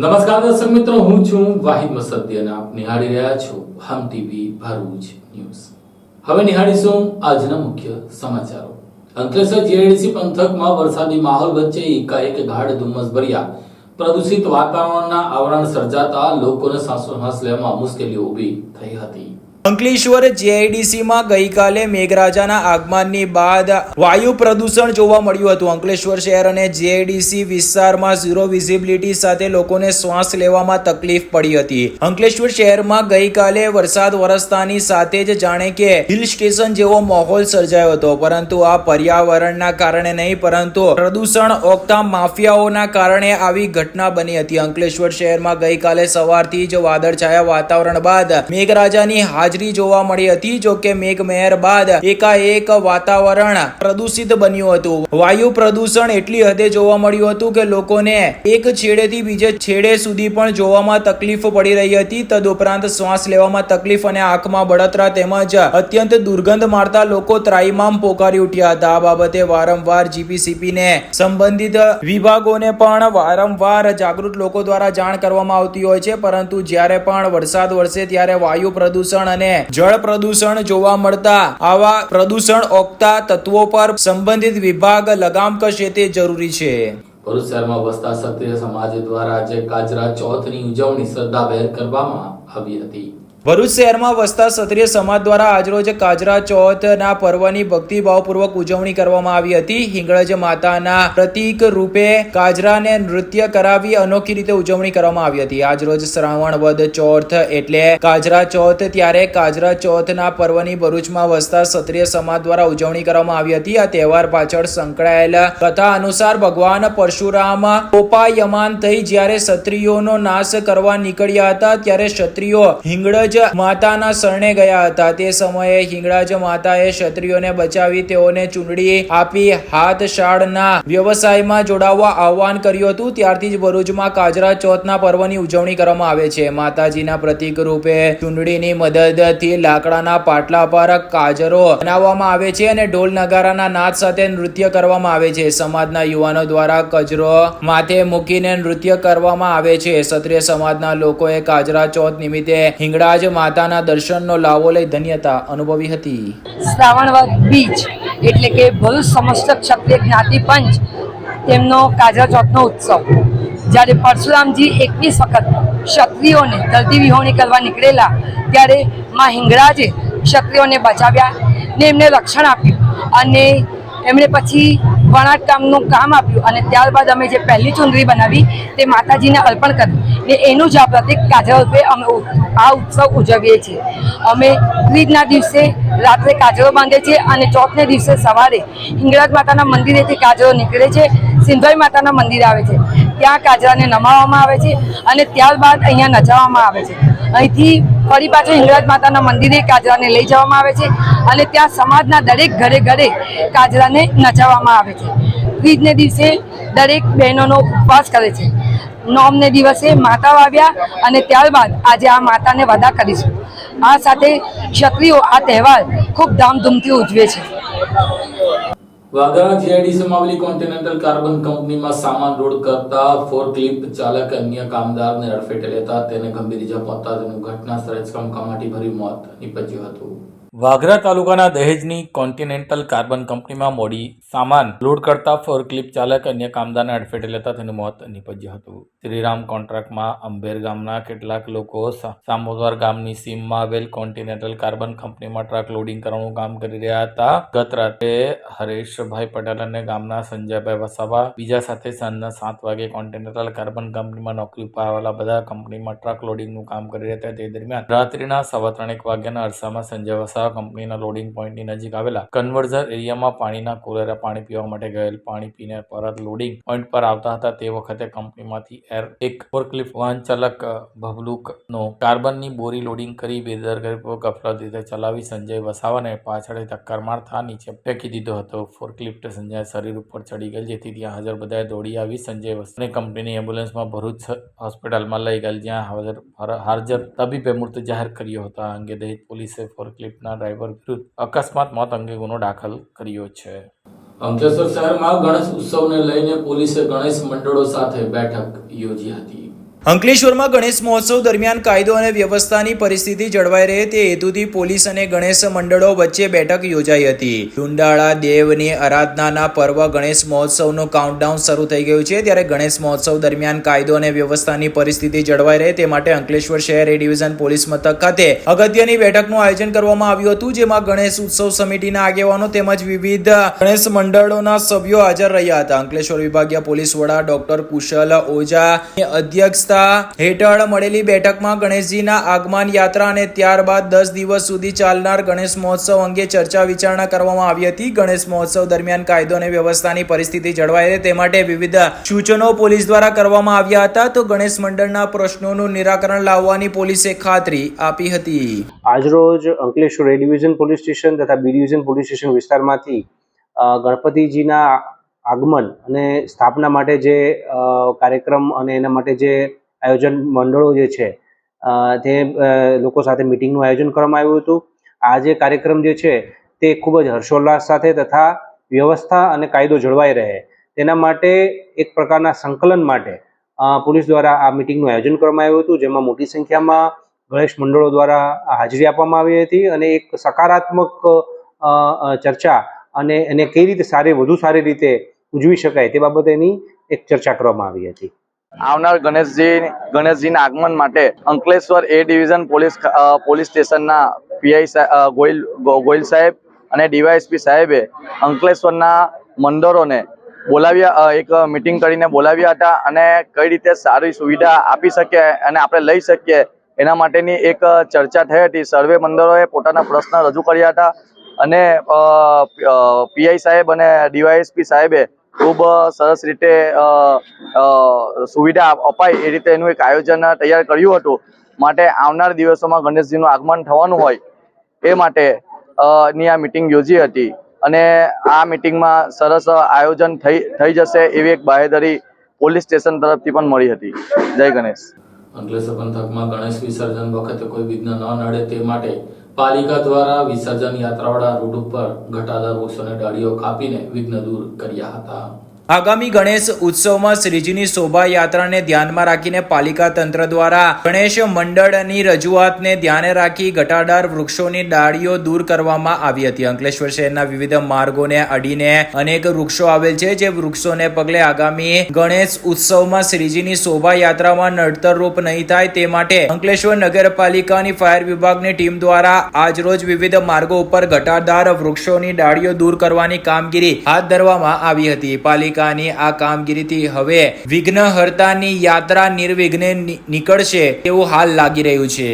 નમસ્કાર દર્શક મિત્રો, હું છું વાહિદ મસદ્દી અને આપ નિહાળી રહ્યા છો હમ ટીવી ભરૂચ ન્યૂઝ। હવે નિહાળીશું આજના મુખ્ય સમાચારો। અંકલેશ્વર જીઆઈડીસી પંથકમાં વરસાદી માહોલ વચ્ચે એકાએક ગાઢ ધુમ્મસ ભર્યા પ્રદૂષિત વાતાવરણના આવરણ સર્જાતા લોકોને શ્વાસોશ્વાસ લેવામાં મુશ્કેલીઓ ઊભી થઈ હતી। અંકલેશ્વર જીઆઈડીસીમાં ગઈકાલે મેઘરાજાના આગમનની બાદ વાયુ પ્રદૂષણ જોવા મળ્યું હતું। અંકલેશ્વર શહેર અને જીઆઈડીસી વિસ્તારમાં ઝીરો વિઝિબિલિટી સાથે લોકોને શ્વાસ લેવામાં તકલીફ પડી હતી। અંકલેશ્વર શહેરમાં ગઈકાલે વરસાદ વરસતાની સાથે જ જાણે કે હિલ સ્ટેશન જેવો માહોલ સર્જાયો હતો, પરંતુ આ પર્યાવરણના કારણે નહીં પરંતુ પ્રદૂષણ ઓકતા માફિયાઓના કારણે આવી ઘટના બની હતી। અંકલેશ્વર શહેરમાં ગઈકાલે સવારથી જ વાદળછાયા વાતાવરણ બાદ મેઘરાજાની હાજરી જોવા મળી હતી। જો કે મેઘમહેર બાદ એકાએક વાતાવરણ પ્રદૂષિત બન્યું હતું। વાયુ પ્રદૂષણ એટલી હદે જોવા મળ્યું હતું કે લોકોને એક છેડેથી બીજે છેડે સુધી પણ જોવામાં તકલીફ પડી રહી હતી। તદુપરાંત શ્વાસ લેવામાં તકલીફ અને આંખમાં બળતરા તેમજ અત્યંત દુર્ગંધ મારતા લોકો ત્રાહિમામ પોકારી ઉઠ્યા હતા। આ બાબતે વારંવાર જીપીસીપીને સંબંધિત વિભાગોને પણ વારંવાર જાગૃત લોકો દ્વારા જાણ કરવામાં આવતી હોય છે, પરંતુ જ્યારે પણ વરસાદ વરસે ત્યારે વાયુ પ્રદૂષણ અને જળ પ્રદૂષણ જોવા મળતા આવા પ્રદૂષણ ઓકતા તત્વો પર સંબંધિત વિભાગ લગામ કસે તે જરૂરી છે। ભરૂચ શહેરમાં વસતા ક્ષત્રિય સમાજ દ્વારા આજે કાજરા ચોથની ઉજવણી શ્રદ્ધાભેર કરવામાં આવી હતી। ભરૂચ શહેરમાં વસતા ક્ષત્રિય સમાજ દ્વારા આજરોજ કાજરા ચોથના પર્વની ભક્તિભાવપૂર્વક ઉજવણી કરવામાં આવી હતી। હિંગળજ માતાના પ્રતીક રૂપે કાજરાને નૃત્ય કરાવી અનોખી રીતે ઉજવણી કરવામાં આવી હતી। આજરોજ શ્રાવણ વદ ચોથ એટલે કાજરા ચોથ, ત્યારે કાજરા ચોથના પર્વની ભરૂચમાં વસતા ક્ષત્રિય સમાજ દ્વારા ઉજવણી કરવામાં આવી હતી। આ તહેવાર પાછળ સંકળાયેલ કથા અનુસાર ભગવાન પરશુરામ કોપાયમાન થઈ જ્યારે ક્ષત્રિયોનો નાશ કરવા નીકળ્યા હતા, ત્યારે ક્ષત્રિયો હિંગળજ માતાના શરણે ગયા હતા। તે સમયે હિંગળાજ માતાએ ક્ષત્રિયોને બચાવી તેઓને ચૂંદડી આપી હાથશાળના વ્યવસાયમાં જોડાવવા આહ્વાન કર્યું હતું। ત્યારથી જ ભરૂચમાં કાજરા ચોથના પર્વની ઉજવણી કરવામાં આવે છે। માતાજીના પ્રતીક રૂપે ચૂંદડીની મદદથી લાકડાના પાટલા પર કાજરો બનાવવામાં આવે છે અને ઢોલ નગારાના નાદ સાથે નૃત્ય કરવામાં આવે છે। સમાજના યુવાનો દ્વારા કજરો માથે મૂકીને નૃત્ય કરવામાં આવે છે। ક્ષત્રિય સમાજના લોકોએ કાજરા ચોથ નિમિત્તે હિંગળાજ માતાના દર્શનનો લાવો લઈ ધન્યતા અનુભવી હતી। શ્રાવણ વદ બીજ એટલે કે ભરૂચ સમસ્ત ક્ષત્રિય જ્ઞાતિ પંચ તેમનો કાજરા ચોથનો ઉત્સવ, જ્યારે પરશુરામજી 21 વખત ક્ષત્રિયોને ધરતી વિહોણી કરવા નીકળેલા ત્યારે માં હિંગળાજે ક્ષત્રિયોને બચાવ્યા ને એમને રક્ષણ આપ્યું અને એમણે પછી વણાટ કામનું કામ આપ્યું અને ત્યારબાદ અમે જે પહેલી ચુંદડી બનાવી તે માતાજીને અર્પણ કરી ને એનું જ આ પ્રતિક કાજરા રૂપે અમે આ ઉત્સવ ઉજવીએ છીએ। અમે ત્રીજના દિવસે રાત્રે કાજરો બાંધે છે અને ચોથને દિવસે સવારે હિંગળાજ માતાના મંદિરેથી કાજરો નીકળે છે, સિંધોઈ માતાના મંદિરે આવે છે, ત્યાં કાજરાને નમાવવામાં આવે છે અને ત્યારબાદ અહીંયા નચાવવામાં આવે છે। અહીંથી ફરી પાછો હિંગળાજ માતાના મંદિરે કાજરાને લઈ જવામાં આવે છે અને ત્યાં સમાજના દરેક ઘરે ઘરે કાજરાને નચાવવામાં આવે છે। ત્રીજને દિવસે દરેક બહેનોનો ઉપવાસ કરે છે। નોમને દિવસે માતા વાવ્યા અને ત્યારબાદ આજે આ માતાને વદા કરીશું। આ સાથે ક્ષત્રિયો આ તહેવાર ખૂબ ધામધૂમથી ઉજવે છે। વાગરા જીઆઈડીસીમાં આવેલી કોન્ટિનેન્ટલ કાર્બન કંપનીમાં સામાન લોડ કરતા ફોર્કલિફ્ટ ચાલક અન્ય કામદારને અડફેટે લેતા તેને ગંભીર ઇજા પહોંચતા તેનું ઘટના સ્થળે જ કમકમાટી ભર્યું મોત નીપજ્યું હતું। વાગરા તાલુકાના દહેજની કોન્ટિનેન્ટલ કાર્બન કંપનીમાં મોડી સામાન લોડ કરતા ફોર્કલિફ્ટ ચાલક અન્ય કામદારને અડફેટે લેતા તેનું મોત નીપજ્યું હતું। શ્રીરામ કોન્ટ્રાક્ટમાં અંબેર ગામના કેટલાક લોકો સામોદર ગામની સીમમાં આવેલ કોન્ટિનેન્ટલ કાર્બન કંપનીમાં ટ્રક લોડિંગ કરવાનું કામ કરી રહ્યા હતા। ગત રાત્રે હરેશભાઈ પટેલ અને ગામના સંજયભાઈ વસાવા બીજા સાથે સાંજના 7 વાગે કોન્ટિનેન્ટલ કાર્બન કંપનીમાં નોકરી ઉપર આવેલા બધા કંપનીમાં ટ્રક લોડિંગનું કામ કરી રહ્યા હતા। તે દરમિયાન રાત્રિના 3:15 વાગ્યાના અરસામાં સંજય વસાવા કંપનીના લોડિંગ પોઈન્ટની નજીક આવેલા કન્વર્ઝર એરિયામાં પાણીના કુલરે પાણી પીવા માટે ગયેલ। પાણી પીને પરત લોડિંગ પોઈન્ટ પર આવતા હતા તે વખતે કંપનીમાંથી એક ફોર્કલિફ્ટ વાહન ચાલક ભભલુકનો કાર્બનની બોરી લોડિંગ કરી બેદરકારીપૂર્વક ગફલત રીતે ચલાવી સંજય વસાવાને પાછળથી ટક્કર મારતા નીચે ફેંકી દીધો હતો। ફોર્કલિફ્ટ સંજય શરીર ઉપર ચડી ગયેલ, જેથી ત્યાં હાજર બધાએ દોડી આવી સંજય વસાવાને કંપનીની એમ્બ્યુલન્સમાં ભરૂચ હોસ્પિટલમાં લઈ ગયેલ, જ્યાં હાજર તબીબે મૃત જાહેર કર્યો હતો। આ અંગે દહેજ પોલીસે ફોર્કલિફ્ટના ડ્રાઈવર વિરુદ્ધ અકસ્માત મોત અંગે ગુનો દાખલ કર્યો છે। અંકલેશ્વર શહેરમાં ગણેશ ઉત્સવને લઈને પોલીસે ગણેશ મંડળો સાથે બેઠક યોજી હતી। અંકલેશ્વરમાં ગણેશ મહોત્સવ દરમિયાન કાયદો અને વ્યવસ્થાની પરિસ્થિતિ જળવાઈ રહે તે હેતુથી પોલીસ અને ગણેશ મંડળો વચ્ચે બેઠક યોજાઈ હતી. ડુંડાળા દેવની આરાધનાના પર્વ ગણેશ મહોત્સવનું કાઉન્ટડાઉન શરૂ થઈ ગયું છે. ત્યારે ગણેશ મહોત્સવ દરમિયાન કાયદો અને વ્યવસ્થાની પરિસ્થિતિ જળવાઈ રહે તે માટે અંકલેશ્વર શહેર એ ડિવિઝન પોલીસ મથક ખાતે અગત્યની બેઠકનું આયોજન કરવામાં આવ્યું હતું, જેમાં ગણેશ ઉત્સવ સમિતિના આગેવાનો તેમજ વિવિધ ગણેશ મંડળોના સભ્યો હાજર રહ્યા હતા. અંકલેશ્વર વિભાગીય પોલીસ વડા ડોક્ટર કુશલ ઓઝાની અધ્યક્ષતા હેઠળ મળેલી બેઠકમાં ગણેશજીના આગમન, યાત્રા અને ત્યારબાદ 10 દિવસ સુધી ચાલનાર ગણેશ મહોત્સવ અંગે ચર્ચા વિચારણા કરવામાં આવી હતી. ગણેશ મહોત્સવ દરમિયાન કાયદો અને વ્યવસ્થાની પરિસ્થિતિ જળવાઈ રહે તે માટે વિવિધ સૂચનો પોલીસ દ્વારા કરવામાં આવ્યા હતા, તો ગણેશ મંડળના પ્રશ્નોનું નિરાકરણ લાવવાની પોલીસે ખાતરી આપી હતી. આજરોજ અંકલેશ્વર એ ડિવિઝન પોલીસ સ્ટેશન તથા બી ડિવિઝન પોલીસ સ્ટેશન વિસ્તારમાંથી ગણપતિજીના આગમન અને સ્થાપના માટે જે કાર્યક્રમ અને એના માટે જે આયોજન મંડળો જે છે તે લોકો સાથે મિટિંગનું આયોજન કરવામાં આવ્યું હતું. આ જે કાર્યક્રમ જે છે તે ખૂબ જ હર્ષોલ્લાસ સાથે તથા વ્યવસ્થા અને કાયદો જળવાઈ રહે તેના માટે એક પ્રકારના સંકલન માટે પોલીસ દ્વારા આ મિટિંગનું આયોજન કરવામાં આવ્યું હતું, જેમાં મોટી સંખ્યામાં ગણેશ મંડળો દ્વારા હાજરી આપવામાં આવી હતી અને એક સકારાત્મક ચર્ચા અને એને કઈ રીતે વધુ સારી રીતે ઉજવી શકાય તે બાબતેની એક ચર્ચા કરવામાં આવી હતી. આવનાર ગણેશજીના આગમન માટે અંકલેશ્વર એ ડિવિઝન પોલીસ સ્ટેશનના પીઆઈ ગોયલ સાહેબ અને ડીવાયએસપી સાહેબે અંકલેશ્વરના મંડળોને બોલાવ્યા, એક મિટિંગ કરીને બોલાવ્યા હતા અને કઈ રીતે સારી સુવિધા આપી શકીએ અને આપણે લઈ શકીએ એના માટેની એક ચર્ચા થઈ હતી. સર્વે મંડળોએ પોતાના પ્રશ્ન રજૂ કર્યા હતા અને પીઆઈ સાહેબ અને ડીવાયએસપી સાહેબે ખૂબ સરસ રીતે સુવિધા અપાય એ રીતે એનું એક આયોજન તૈયાર કર્યું હતું. માટે આવનાર દિવસોમાં ગણેશજીનું આગમન થવાનું હોય એ માટે ની આ મિટિંગ યોજી હતી અને આ મિટિંગમાં સરસ આયોજન થઈ જશે એવી એક બાહેધરી પોલીસ સ્ટેશન તરફથી પણ મળી હતી. જય ગણેશ. અંકલેશ્વર પંથકમાં ગણેશ વિસર્જન વખતે કોઈ વિઘ્ન ન નડે તે માટે પાલિકા દ્વારા વિસર્જન યાત્રાવાળા રૂટ ઉપર ઘટાદાર વૃક્ષોને ડાળીઓ કાપીને વિઘ્ન દૂર કર્યા હતા. આગામી ગણેશ ઉત્સવમાં શ્રીજીની શોભાયાત્રાને ધ્યાનમાં રાખીને પાલિકા તંત્ર દ્વારા ગણેશ મંડળની રજૂઆતને ધ્યાને રાખી ઘટાદાર વૃક્ષોની ડાળીઓ દૂર કરવામાં આવી હતી. અંકલેશ્વર શહેરના વિવિધ માર્ગોને અડીને અનેક વૃક્ષો આવેલ છે, જે વૃક્ષોને પગલે આગામી ગણેશ ઉત્સવમાં શ્રીજીની શોભાયાત્રામાં નડતરરૂપ નહીં થાય તે માટે અંકલેશ્વર નગરપાલિકાની ફાયર વિભાગની ટીમ દ્વારા આજરોજ વિવિધ માર્ગો ઉપર ઘટાદાર વૃક્ષોની ડાળીઓ દૂર કરવાની કામગીરી હાથ ધરવામાં આવી હતી. પાલિકાની આ કામગીરીથી હવે વિઘ્નહર્તાની યાત્રા નિર્વિઘ્ને નીકળશે તેવું હાલ લાગી રહ્યું છે.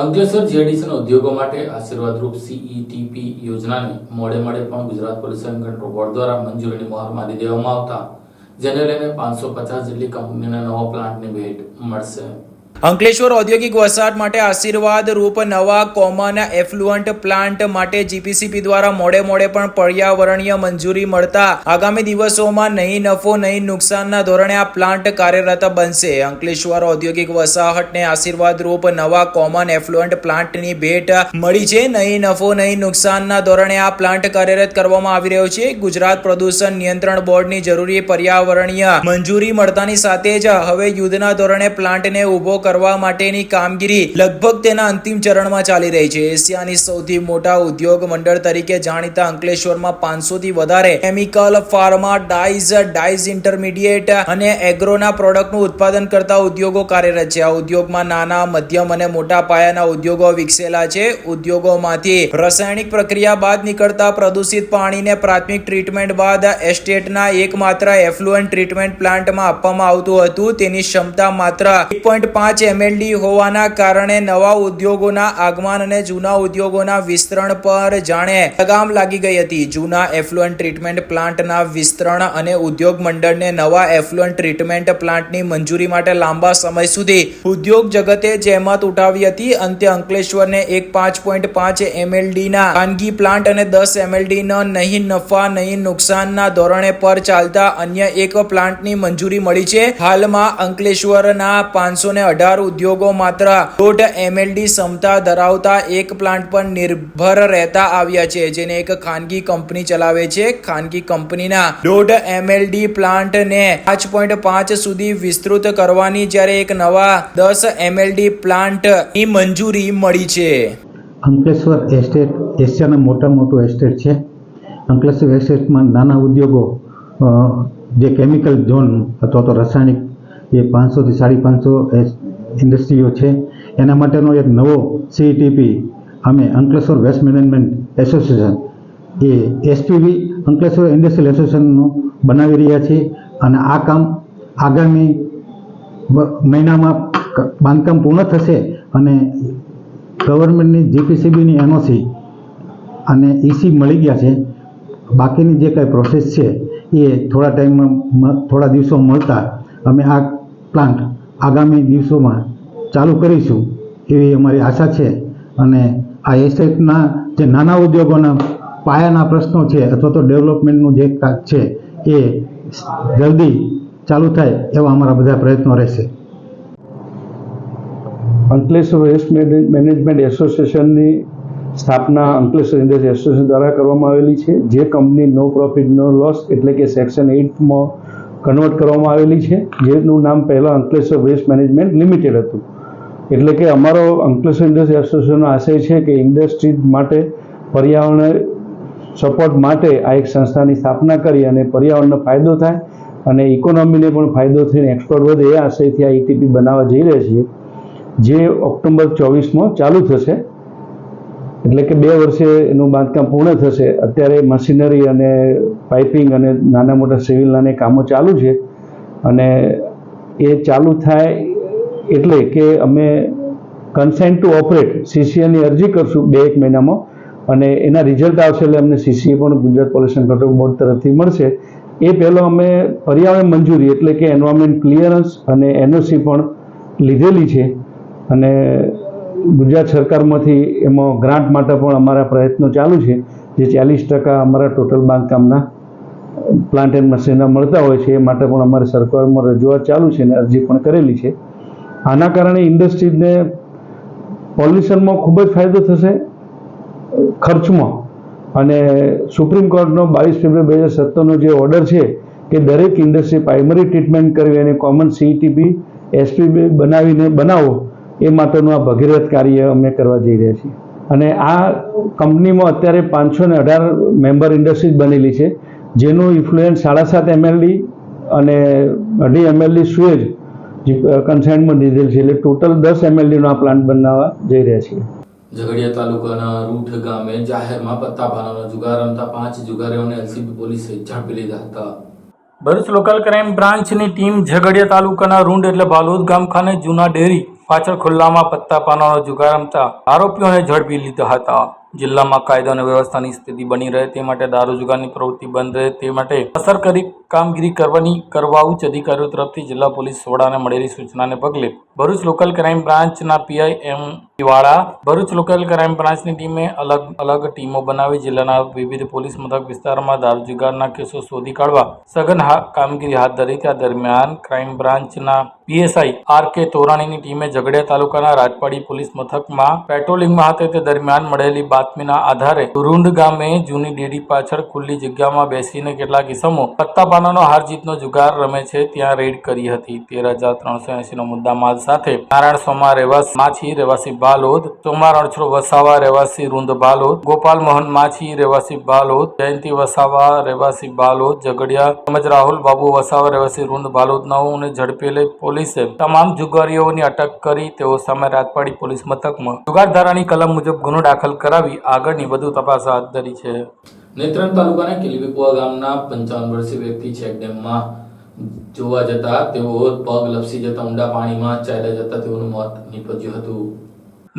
અંકલેશ્વર જીઆઈડીસીના ઉદ્યોગો માટે આશીર્વાદરૂપ CETP યોજનાને મોડે પણ ગુજરાત પોલીસ કંટ્રોલ બોર્ડ દ્વારા મંજૂરીની મહોર મારી દેવામાં આવતા જેને લઈને 550 જેટલી કંપનીઓને નવો પ્લાન્ટની ભેટ મળશે. અંકલેશ્વર ઔદ્યોગિક વસાહત માટે આશીર્વાદ રૂપ નવા કોમન એફ્લુઅન્ટ પ્લાન્ટ માટે જીપીસીબી દ્વારા મોડે પણ પર્યાવરણીય મંજૂરી મળતા આગામી દિવસોમાં નહીં નફો નહીં નુકસાનના ધોરણે આ પ્લાન્ટ કાર્યરત બનશે. અંકલેશ્વર ઔદ્યોગિક વસાહતને આશીર્વાદ રૂપ નવા કોમન એફ્લુઅન્ટ પ્લાન્ટની ભેટ મળી છે. નહીં નફો નહીં નુકસાનના ધોરણે આ પ્લાન્ટ કાર્યરત કરવામાં આવી રહ્યો છે. ગુજરાત પ્રદૂષણ નિયંત્રણ બોર્ડની જરૂરી પર્યાવરણીય મંજૂરી મળતાની સાથે જ હવે યુદ્ધના ધોરણે પ્લાન્ટને ઉભો કરવા માટેની કામગીરી લગભગ તેના અંતિમ ચરણમાં ચાલી રહી છે. એશિયાની સૌથી મોટા ઉદ્યોગ મંડળ તરીકે જાણીતા અંકલેશ્વરમાં 500 થી વધારે કેમિકલ, ફાર્મા, ડાઇઝ ઇન્ટરમીડિયેટ અને એગ્રોના પ્રોડક્ટનું ઉત્પાદન કરતા ઉદ્યોગો કાર્યરત છે. આ ઉદ્યોગમાં નાના, મધ્યમ અને મોટા પાયાના ઉદ્યોગો વિકસેલા છે. ઉદ્યોગોમાંથી રાસાયણિક પ્રક્રિયા બાદ નીકળતા પ્રદૂષિત પાણીને પ્રાથમિક ટ્રીટમેન્ટ બાદ એસ્ટેટના એકમાત્ર એફ્લુઅન્ટ ટ્રીટમેન્ટ પ્લાન્ટમાં આપવામાં આવતું હતું. તેની ક્ષમતા માત્ર 1.5 MLD હોવાના કારણે નવા ઉદ્યોગોના આગમન અને જૂના ઉદ્યોગોના વિસ્તરણ પર જાણે લગામ લાગી ગઈ હતી. જૂના એફ્લુઅન્ટ ટ્રીટમેન્ટ પ્લાન્ટના વિસ્તરણ અને ઉદ્યોગ મંડળને નવા એફ્લુઅન્ટ ટ્રીટમેન્ટ પ્લાન્ટની મંજૂરી માટે લાંબા સમય સુધી ઉદ્યોગ જગતે જહેમત ઉઠાવી હતી. અંતે અંકલેશ્વરને એક 5.5 MLD ના ખાનગી પ્લાન્ટ અને 10 MLD નો નહીં નફા નહીં નુકસાનના ધોરણે પર ચાલતા અન્ય એક પ્લાન્ટની મંજૂરી મળી છે. હાલમાં અંકલેશ્વરના 518 ઉદ્યોગો માત્ર 1.5 MLD ક્ષમતા ધરાવતા એક પ્લાન્ટ પર નિર્ભર રહેતા આવ્યા છે, જેને એક ખાનગી કંપની ચલાવે છે. ખાનગી કંપનીના 1.5 MLD પ્લાન્ટને 5.5 સુધી વિસ્તૃત કરવાની જ્યારે એક નવા 10 MLD પ્લાન્ટની મંજૂરી મળી છે. અંકલેશ્વર એસ્ટેટ એશિયાનું મોટું એસ્ટેટ છે. અંકલેશ્વર એસ્ટેટમાં નાના ઉદ્યોગો જે કેમિકલ ઝોન અથવા તો રાસાયણિક એ 500 થી 550 ઇન્ડસ્ટ્રીઓ છે. એના માટેનો એક નવો CETP અમે અંકલેશ્વર વેસ્ટ મેનેજમેન્ટ એસોસિએશન એ SPV અંકલેશ્વર ઇન્ડસ્ટ્રીયલ એસોસિએશનનું બનાવી રહ્યા છીએ અને આ કામ આગામી મહિનામાં બાંધકામ પૂર્ણ થશે અને ગવર્મેન્ટની જીપીસીબીની NOC અને EC મળી ગયા છે. બાકીની જે કાંઈ પ્રોસેસ છે એ થોડા દિવસો મળતા અમે આ પ્લાન્ટ આગામી દિવસોમાં ચાલુ કરીશું એવી અમારી આશા છે. અને આ એસ્ટેટના જે નાના ઉદ્યોગોના પાયાના પ્રશ્નો છે અથવા તો ડેવલપમેન્ટનું જે કામ છે એ જલ્દી ચાલુ થાય એવા અમારા બધા પ્રયત્નો રહેશે. અંકલેશ્વર વેસ્ટ મેનેજમેન્ટ એસોસિએશનની સ્થાપના અંકલેશ્વર ઇન્ડસ્ટ્રી એસોસિએશન દ્વારા કરવામાં આવેલી છે. જે કંપની નો પ્રોફિટ નો લોસ એટલે કે સેક્શન 8માં કન્વર્ટ કરવામાં આવેલી છે, જેનું નામ પહેલાં અંકલેશ્વર વેસ્ટ મેનેજમેન્ટ લિમિટેડ હતું. એટલે કે અમારો અંકલેશ્વર ઇન્ડસ્ટ્રી એસોસિએશનનો આશય છે કે ઇન્ડસ્ટ્રી માટે પર્યાવરણ સપોર્ટ માટે આ એક સંસ્થાની સ્થાપના કરી અને પર્યાવરણનો ફાયદો થાય અને ઇકોનોમીને પણ ફાયદો થઈને એક્સપોર્ટ વધે એ આશયથી આ ETP બનાવવા જઈ રહ્યા છીએ, જે ઓક્ટોબર 24માં ચાલુ થશે. એટલે કે 2 વર્ષે એનું બાંધકામ પૂર્ણ થશે. અત્યારે મશીનરી અને પાઇપિંગ અને નાના મોટા સિવિલના કામો ચાલુ છે અને એ ચાલુ થાય એટલે કે અમે કન્સેન્ટ ટુ ઓપરેટ CCAની અરજી કરશું 2-1 મહિનામાં અને એના રિઝલ્ટ આવશે એટલે અમને CCA પણ ગુજરાત પોલ્યુશન કંટ્રોલ બોર્ડ તરફથી મળશે. એ પહેલાં અમે પર્યાવરણ મંજૂરી એટલે કે એન્વાયરમેન્ટ ક્લિયરન્સ અને NOC પણ લીધેલી છે અને ગુજરાત સરકારમાંથી એમાં ગ્રાન્ટ માટે પણ અમારા પ્રયત્નો ચાલુ છે, જે 40% અમારા ટોટલ બાંધકામના પ્લાન્ટ એન્ડ મશીનના મળતા હોય છે. એ માટે પણ અમારે સરકારમાં રજૂઆત ચાલુ છે અને અરજી પણ કરેલી છે. આના કારણે ઇન્ડસ્ટ્રીઝને પોલ્યુશનમાં ખૂબ જ ફાયદો થશે ખર્ચમાં. અને સુપ્રીમ કોર્ટનો 22 ફેબ્રુઆરી 2017નો જે ઓર્ડર છે કે દરેક ઇન્ડસ્ટ્રી પ્રાઇમરી ટ્રીટમેન્ટ કરવી અને કોમન CETP SPV બનાવો એ માટેનું આ ભગીરથ કાર્ય અમે કરવા જઈ રહ્યા છીએ. અને આ કંપનીમાં અત્યારે 518 મેમ્બર ઇન્ડસ્ટ્રીઝ બનેલી છે, જેનું ઇન્ફ્લુએન્સ 7.5 MLD અને 2.5 MLD સુએજ કન્સાઇનમેન્ટ લીધેલ છે. એટલે ટોટલ 10 MLD નો આ પ્લાન્ટ બનાવવા જઈ રહ્યા છીએ. ઝઘડિયા તાલુકાના રૂઠ ગામે જાહેરમાં પત્તા ભાલાનો જુગાર રમતા 5 જુગારીઓને LCB પોલીસે ઝડપી લીધા હતા. ભરૂચ લોકલ ક્રાઇમ બ્રાન્ચની ટીમ ઝઘડિયા તાલુકાના રૂંઢ એટલે ભાલોદ ગામ ખાને જૂના ડેરી પાછળ ખુલ્લામાં પત્તા પાનાનો જુગાર રમતા આરોપીઓને ઝડપી લીધા હતા. જિલ્લામાં કાયદો અને વ્યવસ્થાની સ્થિતિ બની રહે તે માટે દારૂ જુગારની પ્રવૃત્તિ બંધ રહે તે માટે અસરકારી કામગીરી કરવા ઉચ્ચ અધિકારીઓ તરફથી જિલ્લા પોલીસ વડાને મળેલી સૂચનાને પગલે ભરૂચ લોકલ ક્રાઇમ બ્રાન્ચના પીઆઈ એમ વાળા ભરૂચ લોકલ ક્રાઇમ બ્રાન્ચની ટીમે અલગ અલગ ટીમો બનાવી જિલ્લાના વિવિધ પોલીસ મથક વિસ્તારમાં દારૂ જુગારના કેસો શોધી કાઢવા સઘન કામગીરી હાથ ધરી. ત્યાં દરમિયાન ક્રાઇમ બ્રાન્ચના પીએસઆઈ આર કે તોરાણીની ટીમે ઝઘડિયા તાલુકાના રાજપાડી પોલીસ મથકમાં પેટ્રોલિંગમાં હતી. તે દરમિયાન મળેલી બાતમીના આધારે રૂંડ ગામે જૂની ડેરી પાછળ ખુલ્લી જગ્યામાં બેસીને કેટલાક ઇસમો પત્તાપાનાનો હાર જીતનો જુગાર રમે છે ત્યાં રેડ કરી હતી. 13,380 નો મુદ્દામાલ સાથે નારાયણ સોમા માછી રહેવાસી બાલોદ, સોમા રણછોડ વસાવા રહેવાસી રૂંદ બાલોદ, ગોપાલ મોહન માછી રહેવાસી બાલોદ, જયંતિ વસાવા રહેવાસી બાલોદ ઝઘડિયા તેમજ રાહુલ બાબુ વસાવા રહેવાસી રૂંદ બાલોદ નવને ઝડપી લઈ પોલીસે તમામ જુગારીઓની અટક કરી તેઓ સામે રાજપાડી પોલીસ મથકમાં જુગાર ધારાની કલમ મુજબ ગુનો દાખલ કરાવી આગળની વધુ તપાસ હાથ ધરી છે. નેત્રંગ તાલુકાના કેલવીકુવા ગામના 55 વર્ષીય વ્યક્તિ ચેકડેમમાં જોવા જતા તેઓ પગ લપસી જતા ઊંડા પાણીમાં ચાલ્યા જતા તેઓનું મોત નીપજ્યું હતું.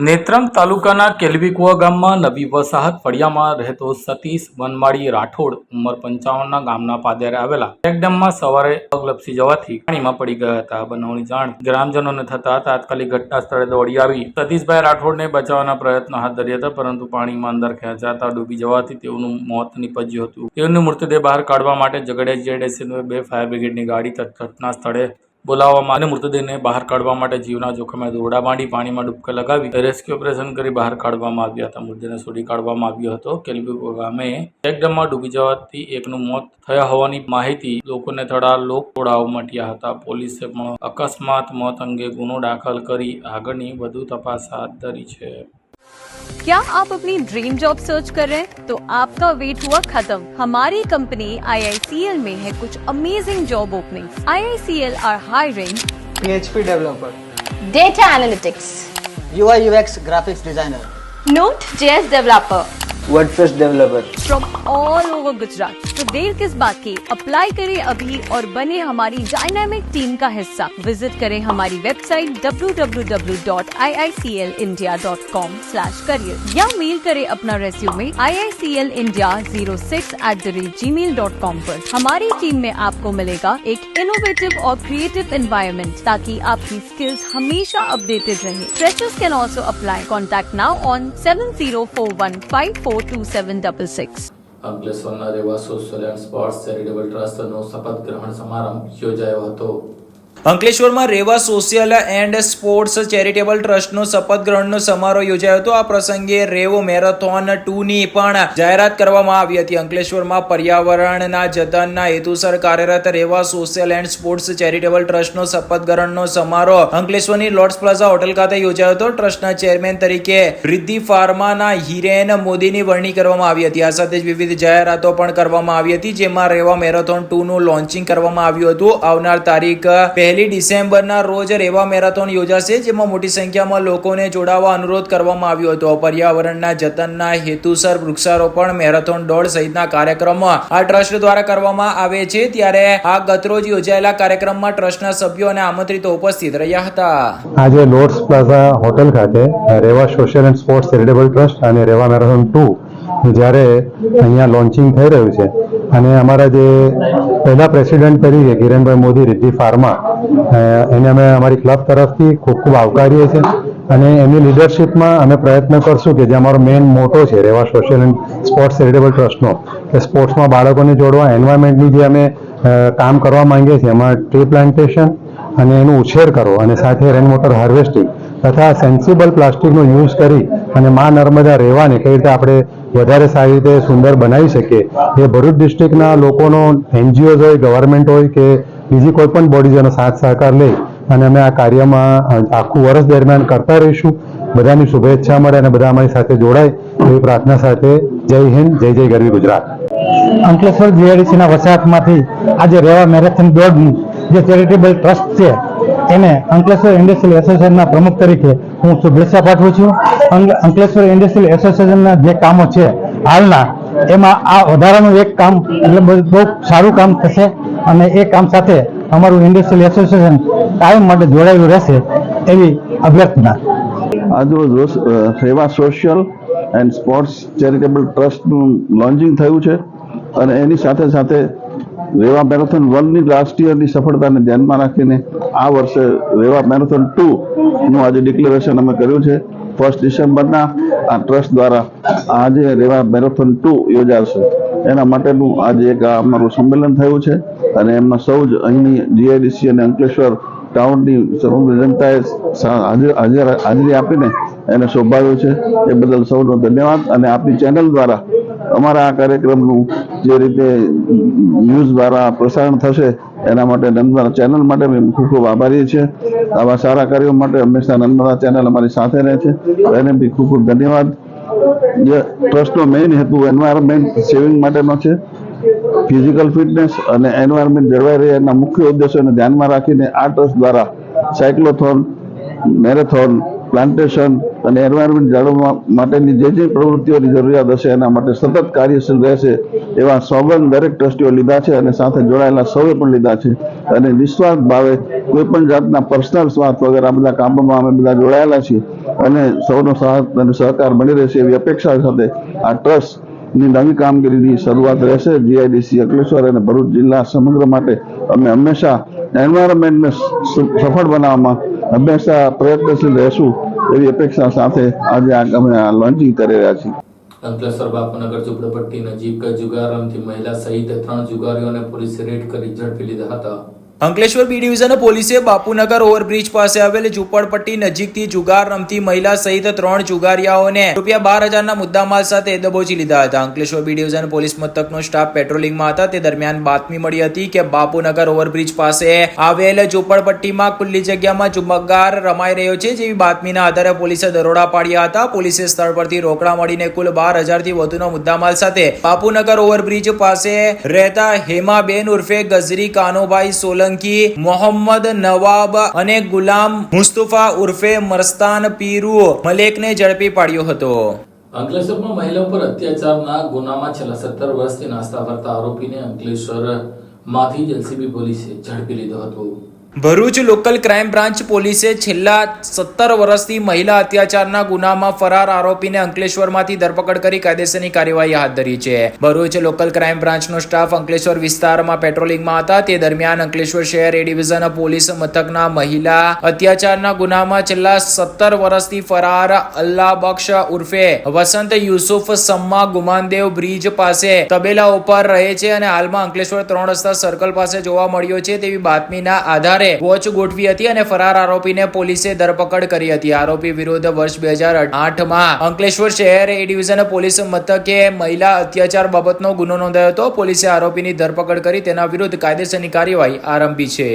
નેત્રંગ તાલુકાના કેલવીકુવા ગામમાં નવી વસાહત ફળિયામાં રહેતો સતીશ વનમાળી રાઠોડ ઉંમર 55 ગામના પાદરે આવેલા ચેકડેમમાં સવારે પગ લપસી જવાથી પાણીમાં પડી ગયા હતા. બનાવની જાણ ગ્રામજનોને થતા તાત્કાલિક ઘટના સ્થળે દોડી આવી સતીશભાઈ રાઠોડને બચાવવાના પ્રયત્નો હાથ ધર્યા હતા, પરંતુ પાણીમાં અંદર ખેંચાતા ડૂબી જવાથી તેઓનું મોત નીપજ્યું હતું. તેઓનો મૃતદેહ બહાર કાઢવા માટે ઝઘડિયા જેડીસીની 2 ફાયર બ્રિગેડની ગાડી ઘટના સ્થળે બોલાવવામાં અને મૃતદેહને બહાર કાઢવા માટે જીવના જોખમે દોરડા માંડી પાણીમાં ડૂબકા લગાવી રેસ્ક્યુ ઓપરેશન કરી બહાર કાઢવામાં આવ્યા હતા. મૃતદેહને શોધી કાઢવામાં આવ્યો હતો. કેલવીકુવા ગામે ચેકડેમમાં ડૂબી જવાથી એકનું મોત થયા હોવાની માહિતી લોકોને થતા લોકટોળાઓ મટ્યા હતા. પોલીસે પણ અકસ્માત મોત અંગે ગુનો દાખલ કરી આગળની વધુ તપાસ હાથ ધરી છે. क्या आप अपनी ड्रीम जॉब सर्च कर रहे हैं? तो आपका वेट हुआ खत्म. हमारी कंपनी IICL में है कुछ amazing job openings. IICL are hiring PHP developer, data analytics, UI UX graphics designer, Node.js developer WordPress developer. from all over Gujarat. तो देर किस बात की, अप्लाई करें अभी और बने हमारी डायनामिक टीम का हिस्सा. विजिट करें हमारी वेबसाइट www.iiclindia.com/career या मेल करें अपना रेज्यूमे iiclindia06@gmail.com पर. हमारी टीम में आपको मिलेगा एक इनोवेटिव और क्रिएटिव एनवायरनमेंट ताकि आपकी स्किल्स हमेशा अपडेटेड रहे. Freshers can also apply. Contact now on 7041542766. અંકલેશ્વરના રેવા સોશિયલ એન્ડ સ્પોર્ટ્સ ચેરિટેબલ ટ્રસ્ટનો શપથ ગ્રહણ સમારંભ યોજાયો હતો. અંકલેશ્વરમાં રેવા સોશિયલ એન્ડ સ્પોર્ટ્સ ચેરિટેબલ ટ્રસ્ટનો શપથ ગ્રહણનો સમારોહ યોજાયો હતો. આ પ્રસંગે રેવો મેરેથોન 2 ની પણ જાહેરાત કરવામાં આવી હતી. અંકલેશ્વરમાં પર્યાવરણના જતનના હેતુસર કાર્યરત રેવા સોશિયલ એન્ડ સ્પોર્ટ્સ ચેરિટેબલ ટ્રસ્ટનો શપથ ગ્રહણનો સમારોહ અંકલેશ્વરની લોર્ડ્સ પ્લાઝા હોટેલ ખાતે યોજાયો હતો. ટ્રસ્ટના ચેરમેન તરીકે રિદ્ધિ ફાર્માના હિરેન મોદીની વરણી કરવામાં આવી હતી. આ સાથે જ વિવિધ જાહેરાતો પણ કરવામાં આવી હતી, જેમાં રેવા મેરેથોન 2 નું લોન્ચિંગ કરવામાં આવ્યું હતું. આવનાર તારીખ 1 ડિસેમ્બરના રોજ રેવા મેરેથોન યોજાશે, જેમાં મોટી સંખ્યામાં લોકોને જોડાવા અનુરોધ કરવામાં આવ્યો હતો. પર્યાવરણના જતનના હેતુસર વૃક્ષારોપણ, મેરેથોન દોડ સહિતના કાર્યક્રમો આ ટ્રસ્ટ દ્વારા કરવામાં આવે છે. ત્યારે આ ગતરોજ યોજાયેલા કાર્યક્રમમાં ટ્રસ્ટના સભ્યો અને આમંત્રિતો ઉપસ્થિત રહ્યા હતા. આજે લોર્ડ્સ પ્લાઝા હોટેલ ખાતે Reva social and sports charitable trust અને રેવા મેરેથોન 2 જ્યારે અહીંયા લોન્ચિંગ થઈ રહ્યું છે અને અમારા જે પહેલા પ્રેસિડેન્ટ તરીકે કિરણભાઈ મોદી રિદ્ધિ ફાર્મા એને અમે અમારી ક્લબ તરફથી ખૂબ ખૂબ આવકારીએ છીએ અને એમની લીડરશિપમાં અમે પ્રયત્ન કરશું કે જે અમારો મેઇન મોટો છે રેવા સોશિયલ એન્ડ સ્પોર્ટ્સ ચેરિટેબલ ટ્રસ્ટનો કે સ્પોર્ટ્સમાં બાળકોને જોડવા, એન્વાયરમેન્ટની જે અમે કામ કરવા માંગીએ છીએ એમાં ટ્રી પ્લાન્ટેશન અને એનો ઉછેર કરવો અને સાથે રેન વોટર હાર્વેસ્ટિંગ તથા સેન્સિબલ પ્લાસ્ટિકનો યુઝ કરી અને મા નર્મદા રેવાને કઈ રીતે આપણે વધારે સારી રીતે સુંદર બનાવી શકીએ એ ભરૂચ ડિસ્ટ્રિક્ટના લોકોનો NGOs હોય, ગવર્મેન્ટ હોય કે બીજી કોઈ પણ બોડીઝનો સાથ સહકાર લઈ અને અમે આ કાર્યમાં આખું વર્ષ દરમિયાન કરતા રહીશું. બધાની શુભેચ્છા મળે અને બધા અમારી સાથે જોડાય એવી પ્રાર્થના સાથે જય હિન્દ, જય જય ગરવી ગુજરાત. અંકલેશ્વર GIDCના વસાહતમાંથી આજે રેવા મેરેથોન દોડનું જે ચેરિટેબલ ટ્રસ્ટ છે એને અંકલેશ્વર ઇન્ડસ્ટ્રીયલ એસોસિએશનના પ્રમુખ તરીકે હું શુભેચ્છા પાઠવું છું. અંકલેશ્વર ઇન્ડસ્ટ્રીયલ એસોસિએશનના જે કામો છે હાલના એમાં આ વધારાનું એક કામ એટલે બહુ સારું કામ થશે અને એ કામ સાથે અમારું ઇન્ડસ્ટ્રીયલ એસોસિએશન કાયમ માટે જોડાયેલું રહેશે એવી અભ્યર્થના. આજરોજ Seva social and sports charitable ટ્રસ્ટનું લોન્ચિંગ થયું છે અને એની સાથે સાથે રેવા મેરેથોન 1ની લાસ્ટ યરની સફળતાને ધ્યાનમાં રાખીને આ વર્ષે રેવા મેરેથોન 2નું આજે ડિક્લેરેશન અમે કર્યું છે. 1 ડિસેમ્બરના આ ટ્રસ્ટ દ્વારા આજે રેવા મેરેથોન 2 યોજાશે. એના માટેનું આજે એક અમારું સંમેલન થયું છે અને એમાં સૌ જ અહીંની જીઆઈડીસી અને અંકલેશ્વર ટાઉનની સમગ્ર જનતાએ હાજરી આપીને એને શોભાવ્યું છે. એ બદલ સૌનો ધન્યવાદ. અને આપની ચેનલ દ્વારા અમારા આ કાર્યક્રમનું જે રીતે ન્યૂઝ દ્વારા પ્રસારણ થશે એના માટે નર્મદા ચેનલ માટે અમે ખૂબ ખૂબ આભારી છીએ. આવા સારા કાર્યો માટે હંમેશા નર્મદા ચેનલ અમારી સાથે રહે છે. એને બી ખૂબ ખૂબ ધન્યવાદ. જે ટ્રસ્ટનો મેઇન હેતુ એન્વાયરમેન્ટ સેવિંગ માટેનો છે. ફિઝિકલ ફિટનેસ અને એન્વાયરમેન્ટ જળવાઈ રહે એના મુખ્ય ઉદ્દેશોને ધ્યાનમાં રાખીને આ ટ્રસ્ટ દ્વારા સાયક્લોથોન, મેરેથોન, પ્લાન્ટેશન અને એન્વાયરમેન્ટ જાળવવા માટેની જે પ્રવૃત્તિઓની જરૂરિયાત હશે એના માટે સતત કાર્યશીલ રહેશે એવા સોગંદ દરેક ટ્રસ્ટીઓ લીધા છે અને સાથે જોડાયેલા સૌએ પણ લીધા છે. અને નિસ્વાર્થ ભાવે કોઈ પણ જાતના પર્સનલ સ્વાર્થ વગર આ બધા કામોમાં અમે બધા જોડાયેલા છીએ અને સૌનો સાથ અને સહકાર મળી રહેશે એવી અપેક્ષા સાથે આ ટ્રસ્ટની નવી કામગીરીની શરૂઆત રહેશે. જીઆઈડીસી અંકલેશ્વર અને ભરૂચ જિલ્લા સમગ્ર માટે અમે હંમેશા એન્વાયરમેન્ટને સફળ બનાવવામાં હંમેશા પ્રયત્નશીલ રહેશું એવી અપેક્ષા સાથે આજે અમે આ લોન્ચિંગ કરી રહ્યા છીએ. અંકલેશ્વર બાપુનગર ઝૂંપડપટ્ટી નજીક જુગાર રમતી મહિલા સહિત 3 જુગારીઓને પોલીસે રેડ કરી ઝડપી લીધા હતા. અંકલેશ્વર બી ડિવિઝન પોલીસે બાપુનગર ઓવરબ્રિજ પાસે આવેલ ઝૂંપડપટ્ટી નજીકથી જુગાર રમતી મહિલા સહિત 3 જુગારીયાઓને ₹12,000ના મુદ્દામાલ સાથે દબોચી લીધા હતા. અંકલેશ્વર બી ડિવિઝન પોલીસ મથકનો સ્ટાફ પેટ્રોલિંગમાં હતા તે દરમિયાન બાતમી મળી હતી કે બાપુનગર ઓવરબ્રિજ પાસે આવેલ ઝૂંપડપટ્ટીમાં ખુલ્લી જગ્યામાં જુગાર રમાઈ રહ્યો છે. જેવી બાતમીના આધારે પોલીસે દરોડા પાડ્યા હતા. પોલીસે સ્થળ પરથી રોકડા મળીને કુલ 12,000થી વધુનો મુદ્દામાલ સાથે બાપુનગર ઓવરબ્રિજ પાસે રહેતા હેમાબેન ઉર્ફે ગઝરી કાનોભાઈ સોલંકી, મોહમ્મદ નવાબ અને ગુલામ મુસ્તફા ઉર્ફે મસ્તાન પીરુ મલેકને ઝડપી પાડ્યો હતો. અંકલેશ્વરમાં મહિલા પર અત્યાચારના ગુનામાં છેલ્લા 17 વર્ષથી નાસ્તા ફરતા આરોપીને અંકલેશ્વરમાંથી જ એલસીબી પોલીસે ઝડપી લીધો હતો. ભરૂચ લોકલ ક્રાઇમ બ્રાન્ચ પોલીસે છેલ્લા 17 વર્ષથી મહિલા અત્યાચારના ગુનામાં ફરાર આરોપીને અંકલેશ્વરમાંથી ધરપકડ કરી કાયદેસરની કાર્યવાહી હાથ ધરી છે. ભરૂચ લોકલ ક્રાઇમ બ્રાન્ચનો સ્ટાફ અંકલેશ્વર વિસ્તારમાં પેટ્રોલિંગમાં હતા તે દરમિયાન અંકલેશ્વર શહેર એ ડિવિઝન પોલીસ મથકના મહિલા અત્યાચારના ગુનામાં છેલ્લા 17 વર્ષથી ફરાર અલ્લાહ બક્ષ ઉર્ફે વસંત યુસુફ सम्मा ગુમાનદેવ બ્રિજ પાસે તબેલા ઉપર રહે છે અને હાલમાં અંકલેશ્વર 3 રસ્તા સર્કલ પાસે જોવા મળ્યો છે તેવી બાતમીના આધારે વોચ ગોઠવી હતી અને ફરાર આરોપીને પોલીસે ધરપકડ કરી હતી. આરોપી વિરુદ્ધ વર્ષ 2008માં અંકલેશ્વર શહેર એ ડિવિઝન પોલીસ મથકે મહિલા અત્યાચાર બાબતનો ગુનો નોંધાયો હતો. પોલીસે આરોપીની ધરપકડ કરી તેના વિરુદ્ધ કાયદેસરની કાર્યવાહી આરંભી છે.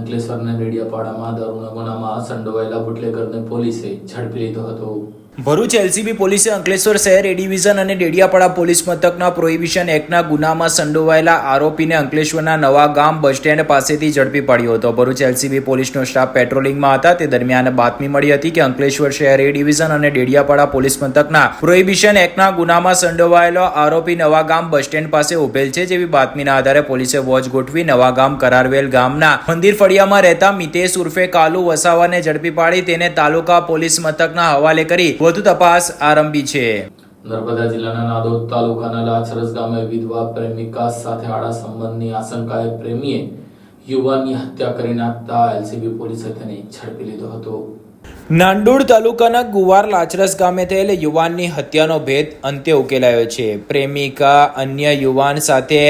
અંકલેશ્વરના ડેડિયાપાડામાં દારૂના ગુનામાં સંડોવાયેલા બુટલેગરને પોલીસે ઝડપી લીધો હતો. ભરૂચ એલસીબી પોલીસે અંકલેશ્વર શહેર એ ડિવિઝન અને ડેડિયાપાડા પોલીસ મથકના પ્રોહિબિશન એક્ટના ગુનામાં સંડોવાયેલા આરોપીને અંકલેશ્વરના નવા ગામ બસ સ્ટેન્ડ પાસેથી ઝડપી પાડ્યો હતો. ભરૂચ એલસીબી પોલીસનો સ્ટાફ પેટ્રોલિંગમાં હતા તે દરમિયાન બાતમી મળી હતી કે અંકલેશ્વર શહેર એ ડિવિઝન અને ડેડિયાપાડા પોલીસ મથકના પ્રોહિબિશન એક્ટના ગુનામાં સંડોવાયેલો આરોપી નવા ગામ બસ સ્ટેન્ડ પાસે ઉભેલ છે. જેવી બાતમીના આધારે પોલીસે વોચ ગોઠવી નવા ગામ કરારવેલ ગામના મંદિર ફળિયામાં રહેતા મિતેશ ઉર્ફે કાલુ વસાવાને ઝડપી પાડી તેને તાલુકા પોલીસ મથકના હવાલે કરી વધુ તપાસ આરંભી છે. નર્મદા જિલ્લાના નાદોદ તાલુકાના લાછરસ ગામે વિધવા પ્રેમિકા સાથે આડા સંબંધની આશંકાએ પ્રેમીએ યુવાનની હત્યા કરી નાખતા એલસીબી પોલીસે તેને ઝડપી લીધો હતો. નાંદોદ તાલુકાના ગુવાર લાચરસ ગામે થયેલ યુવાનની હત્યાનો ભેદ અંતે ઉકેલાયો છે. પ્રેમિકા અન્ય યુવાન સાથે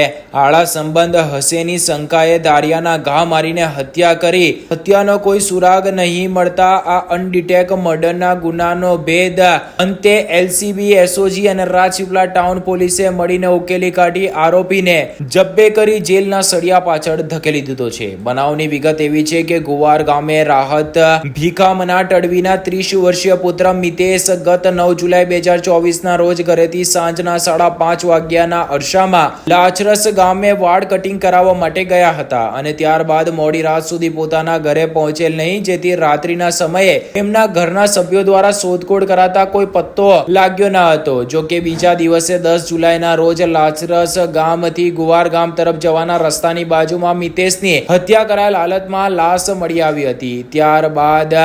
આળા સંબંધ હશેની શંકાએ દારિયાના ઘા મારીને હત્યા કરી હત્યાનો કોઈ સુરાગ નહીં મળતા આ અનડિટેક મર્ડરના ગુનાનો ભેદ અંતે એલસીબી, એસઓજી અને રાજપીપળા ટાઉન પોલીસે મળીને ઉકેલી કાઢી આરોપીને જબ્બે કરી જેલના સળિયા પાછળ ધકેલી દીધો છે. બનાવની વિગત એવી છે કે ગુવાર ગામે રાહત ભીખામના તડવી તડવીના 30 વર્ષીય પુત્ર મિતેશ ગત 9 જુલાઈ 2024ના રોજ ઘરેથી સાંજના 5:30 વાગ્યાના અરસામાં લાચરસ ગામે વાળ કટિંગ કરાવવા માટે ગયા હતા અને ત્યારબાદ મોડી રાત સુધી પોતાના ઘરે પહોંચેલ નહીં, જેથી રાત્રિના સમયે તેમના ઘરના સભ્યો દ્વારા શોધખોળ કરાતા કોઈ પત્તો લાગ્યો ન હતો. જો કે બીજા દિવસે 10 જુલાઈના રોજ લાચરસ ગામથી ગુવાર ગામ તરફ જવાના રસ્તાની બાજુમાં મિતેશની હત્યા કરાયેલ હાલતમાં લાશ મળી આવી હતી. ત્યારબાદ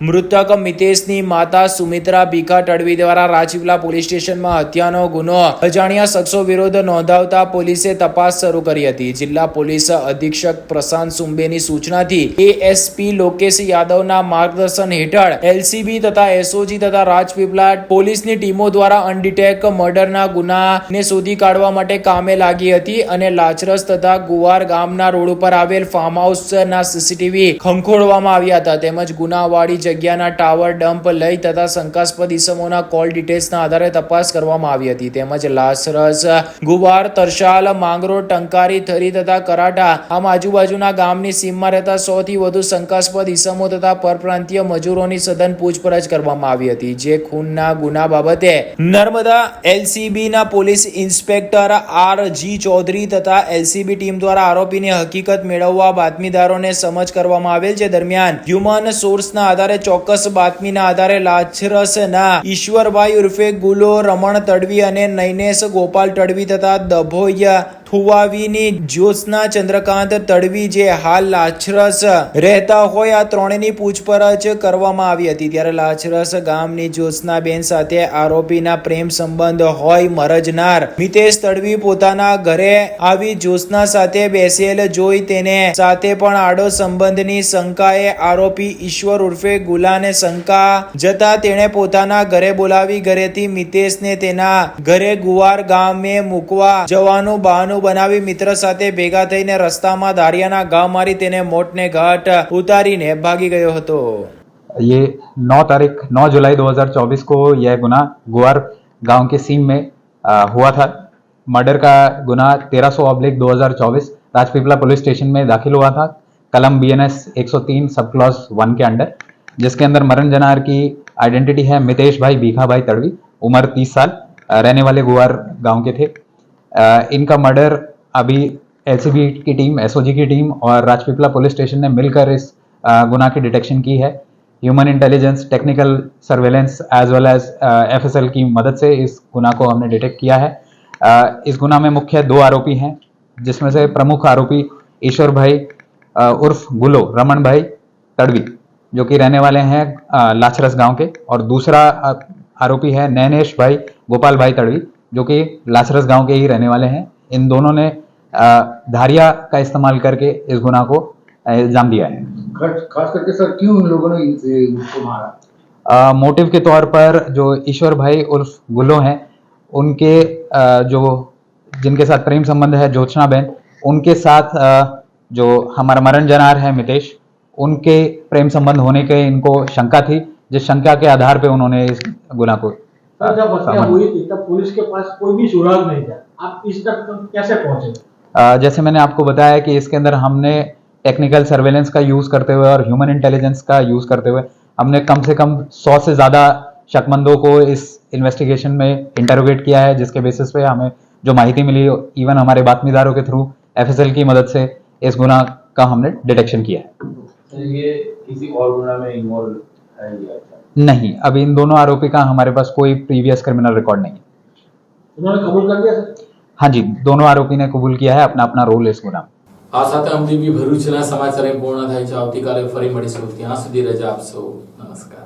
મૃતક મિતેશની માતા સુમિત્રા ભીખા તડવી દ્વારા રાજપીપળા પોલીસ સ્ટેશનમાં હત્યાનો ગુનો અજાણ્યા શખ્સો વિરુદ્ધ નોંધાવતા પોલીસે તપાસ શરૂ કરી હતી. જિલ્લા પોલીસ અધિક્ષક પ્રશાંત સુંબેની સૂચનાથી એએસપી લોકેશ યાદવના માર્ગદર્શન હેઠળ એલસીબી તથા એસઓજી તથા રાજપીપળા પોલીસની ટીમો દ્વારા અનડિટેક મર્ડરના ગુનાને શોધી કાઢવા માટે કામે લાગી હતી અને લાચરસ તથા ગુવાર ગામના રોડ ઉપર આવેલ ફાર્મ હાઉસના સીસીટીવી ખંખોળવામાં આવ્યા હતા. તેમજ ગુનાવાળી જગ્યાના ટાવર ડમ્પ લઈ તથા શંકાસ્પદ ઇસમોના કોલ ડિટેલ્સના આધારે તપાસ કરવામાં આવી હતી. તેમજ લાચરસ, ગુવાર, તરસાલ, માંગરોળ, ટંકારી, થરી તથા કરાટા આમ આજુબાજુના ગામની સીમમાં રહેતા 100 થી વધુ શંકાસ્પદ ઇસમો તથા પરપ્રાંતીય મજૂરોની સઘન પૂછપરછ કરવામાં આવી હતી. જે ખૂનના ગુના બાબતે નર્મદા એલસીબીના પોલીસ ઇન્સ્પેક્ટર આર.જી. ચૌધરી તથા એલસીબી ટીમ દ્વારા આરોપીની હકીકત મેળવવા બાતમીદારોને સમજ કરવામાં આવેલ. જે દરમિયાન હ્યુમન સોર્સના આધારે ચોક્કસ બાતમીના આધારે લાચરસના ઈશ્વરભાઈ ઉર્ફે ગુલો રમણ તડવી અને નૈનેશ ગોપાલ તડવી તથા દભોઈ થુવાવીની જ્યોત્સના ચંદ્રકાંત તડવી જે હાલ લાચરસ રહેતા હોય આ ત્રણેયની પૂછપરછ કરવામાં આવી હતી. ત્યારે લાચરસ ગામની જ્યોત્સનાબેન સાથે આરોપીના પ્રેમ સંબંધ હોય મરજનાર મિતેશ તડવી પોતાના ઘરે આવી જ્યોત્સના સાથે બેસેલ જોઈ તેને સાથે પણ આડો સંબંધની શંકાએ આરોપી ઈશ્વર ઉર્ફે ગુલાને શંકા જતા તેણે પોતાના ઘરે બોલાવી ઘરેથી મિતેશને તેના ઘરે ગુવાર ગામે મૂકવા જવાનું બહાનું બનાવી મિત્ર સાથે ભેગા થઈને રસ્તામાં ધારિયાના ઘા મારી તેને મોતને ઘાટ ઉતારીને ભાગી ગયો હતો. ये 9 जुलाई 2024 को यह गुना गुवार गांव के सीम में हुआ था. मर्डर का गुना 1300/2024 राजपीपला पुलिस स्टेशन में दाखिल हुआ था कलम BNS 103 सब क्लॉज 1 के अंडर, जिसके अंदर मरण जनार की आइडेंटिटी है मितेश भाई भीखा भाई तड़वी, उम्र 30 साल, रहने वाले गुवार गांव के थे. इनका मर्डर अभी एलसीबी की टीम, एसओजी की टीम और राजपीपला पुलिस स्टेशन ने मिलकर इस गुना की डिटेक्शन की है. Human intelligence, technical surveillance as well as FSL की मदद से इस गुना को हमने डिटेक्ट किया है. इस गुना में मुख्य 2 आरोपी हैं, जिसमें से प्रमुख आरोपी ईश्वर भाई उर्फ गुलो रमन भाई तड़वी, जो कि रहने वाले हैं लाचरस गांव के, और दूसरा आरोपी है नैनेश भाई गोपाल भाई तड़वी, जो कि लाचरस गांव के ही रहने वाले हैं. इन दोनों ने धारिया का इस्तेमाल करके इस गुना को इल्जाम दिया है. खास करके सर क्यों इन लोगों ने उसको मारा? मोटिव के तौर पर जो ईश्वर भाई उर्फ गुलो हैं, उनके जो जिनके साथ प्रेम संबंध है ज्योत्सना बहन, उनके साथ जो हमारा मरण जनार है मितेश, उनके प्रेम संबंध होने के इनको शंका थी, जिस शंका के आधार पे उन्होंने इस गुना को जब हत्या हुई थी तब पुलिस के पास कोई भी सुराग नहीं था, आप इस तक कैसे पहुंचे? जैसे मैंने आपको बताया कि इसके अंदर हमने टेक्निकल सर्वेलेंस का यूज करते हुए और ह्यूमन इंटेलिजेंस का यूज करते हुए हमने कम से कम 100 से ज्यादा शकमंदों को इस इन्वेस्टिगेशन में इंटरोगेट किया है, जिसके बेसिस पे हमें जो माहिती मिली, इवन हमारे बातमीदारों के थ्रू एफएसएल की मदद से इस गुना का हमने डिटेक्शन किया है. ये किसी और गुना में इन्वॉल्व है या नहीं, अभी इन दोनों आरोपी का हमारे पास कोई प्रीवियस क्रिमिनल रिकॉर्ड नहीं है. उन्होंने कबूल कर दिया सर? हाँ जी, दोनों आरोपी ने कबूल किया है अपना अपना रोल इस गुना. આ સાથે અમદીપી ભરૂચના સમાચાર પૂર્ણ થાય છે. આવતીકાલે ફરી મળીશું. ત્યાં સુધી રજા આપશો. નમસ્કાર.